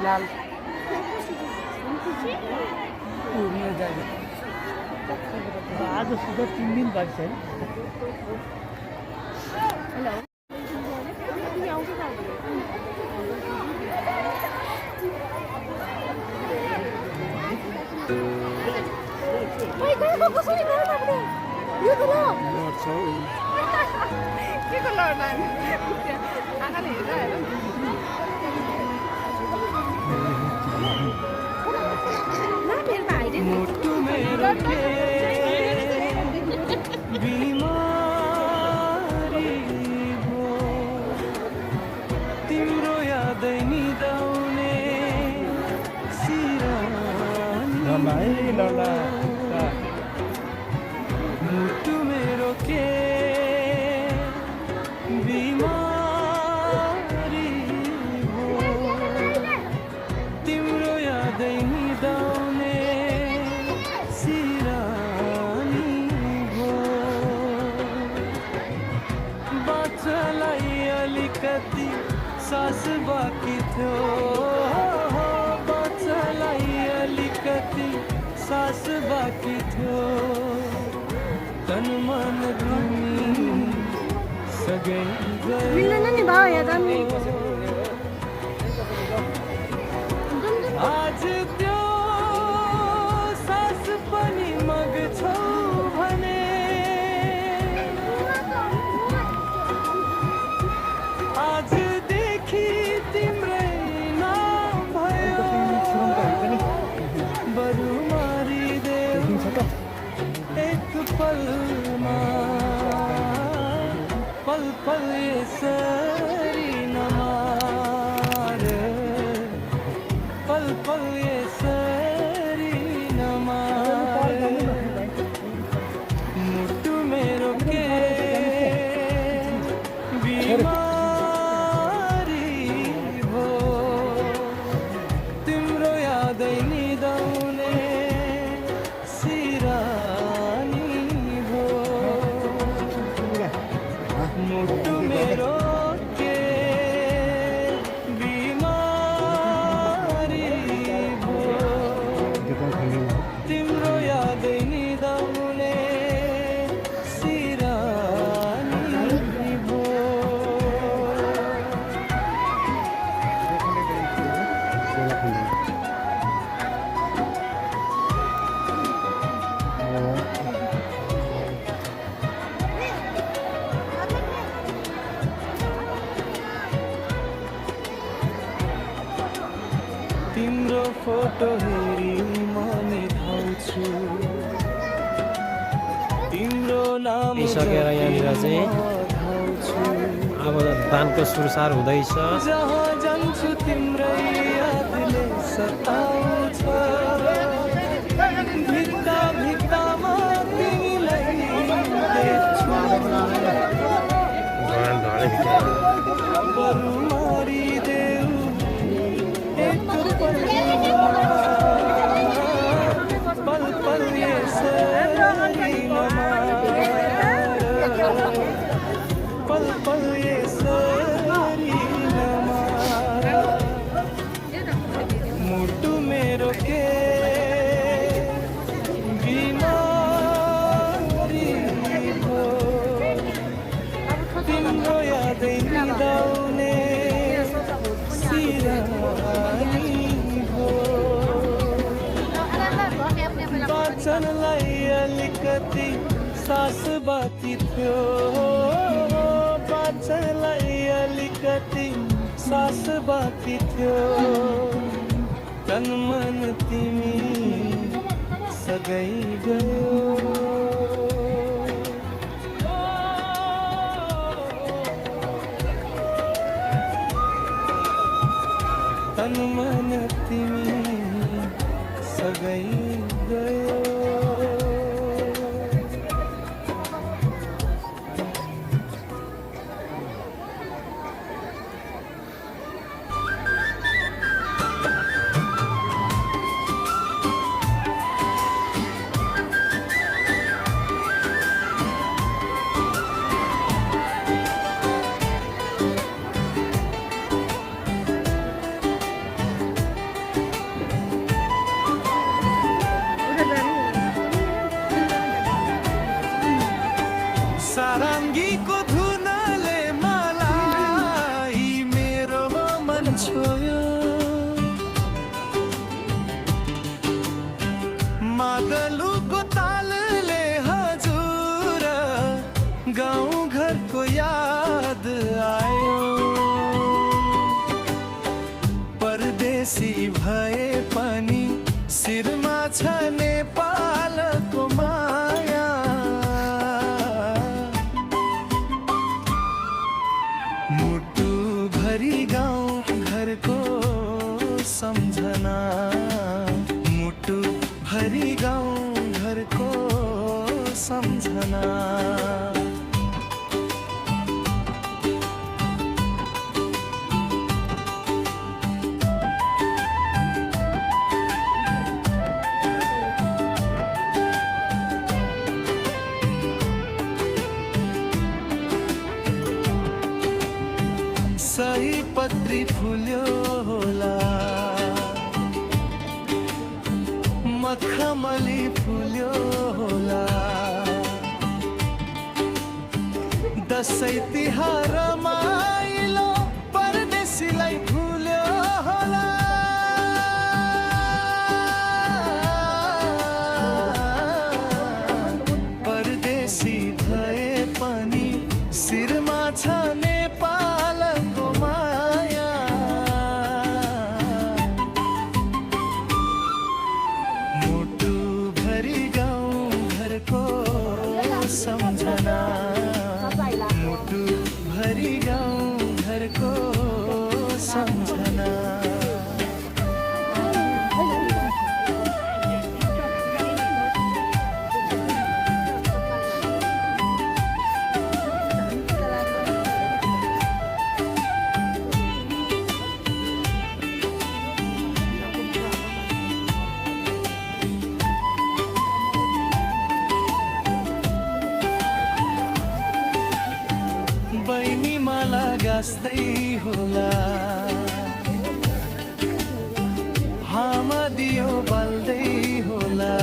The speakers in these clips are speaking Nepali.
लाल आज सुधा 3 दिन भएको छ हेलो कसरी गर्नु यो त के को लड्न आँखाले हेरेर मुटु मेरो के बिमारी हो तिम्रो यादै निदाउने सिरानी मुटु मेरो के बिमारी हो तिम्रो यादै निदाउने सिरानी हो बाछालाई अलिकति सास बाँकी थियो बाछालाई अलिकति सास बाँकी थियो तन मन तिमी सगै मिल्दैन नि भाउ हेर्दा नि आज त्यो सास पनि मग्छौ भने आजदेखि तिम्रै नाम भयो बरु मारिदेऊ एक पलमा पल पल यसरी नमार पल पल यसरी नमार मुटु मेरो के बिमारी हो तिम्रो यादै निदाउने सिरानी हो मुटु मेरो के बिमारी हो तिम्रो यादै निदाउने सिरानी हो तिम्रो फोटो हेरी मनी धाउँछु तिम्रो नाम सकेर यहाँनिर चाहिँ अब दानको सुरसार हुँदैछ जहाँ जान्छु तिम्रै यादले सताउँछ भित्ता भित्तामा तिमीलाई देख्छु बरु मारिदेऊ एक पल पल यसरी नमार पल पल यसरी नमार मुटु मेरो के बिमारी हो तिम्रो यादै निदाउने सिरानी हो बाँच्नलाई अलिकति सास बाँकी थियो बाँच्नलाई अलिकति सास बाँकी थियो तन मन तिमी सगै गयो तन मन तिमी सगै गयो परदेशी भए पनि शिरमा छ नेपालको माया। मुटु भरि गाउँ घरको सम्झना, मुटु भरि गाउँ घरको सम्झना। सयपत्री फुल्यो होला, मखमली फुल्यो होला, दसैँ तिहार रमाइलो परदेशीलाई भुल्यो होला। परदेशी भए पनि शिरमा छ नेपालको माया। मुटु भरि गाउँ घरको सम्झना, मुटु भरि गाउँ घरको सम्झना। बैनी माला गाँस्दै होला, हामा दियो बाल्दै होला,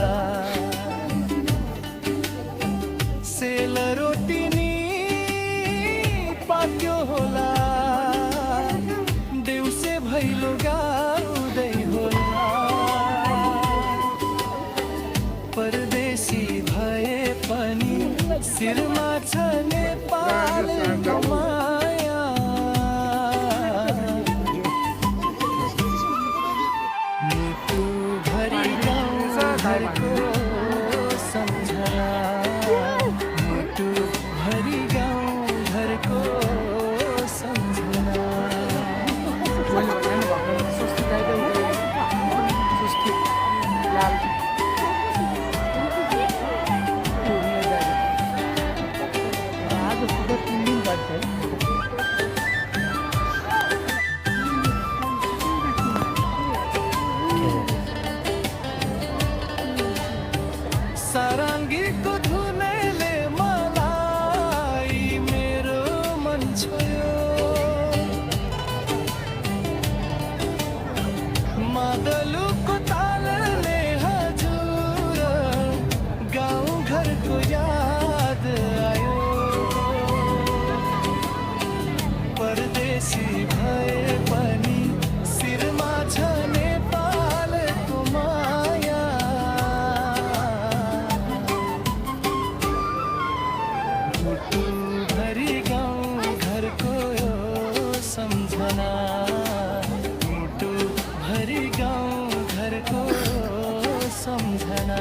सेलरोटी नि पाक्यो होला, देउसे भैलो गाउँदै होला। परदेशी भए पनि शिरमा छ नेपालको माया। मुटु भरि गाउँ घरको सम्झना, मुटु भरि गाउँ घरको सम्झना। आज सुबह 3 दिन बाद है। सारङ्गीको धुनले मलाई मेरो मन छोयो, मादलुको तालले हजुर गाउँ घरको याद आयो। परदेशी भए पनि शिरमा छ नेपालको माया। मुटु भरि गाउँ घरको सम्झना, मुटु भरि गाउँ घरको सम्झना,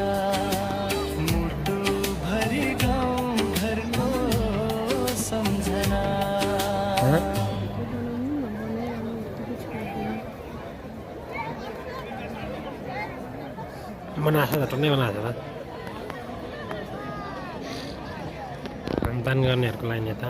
मुटु भरि गाउँ घरको सम्झना। बनाएको त टन्नै बनाएको छ त दान गर्नेहरूको लागि यता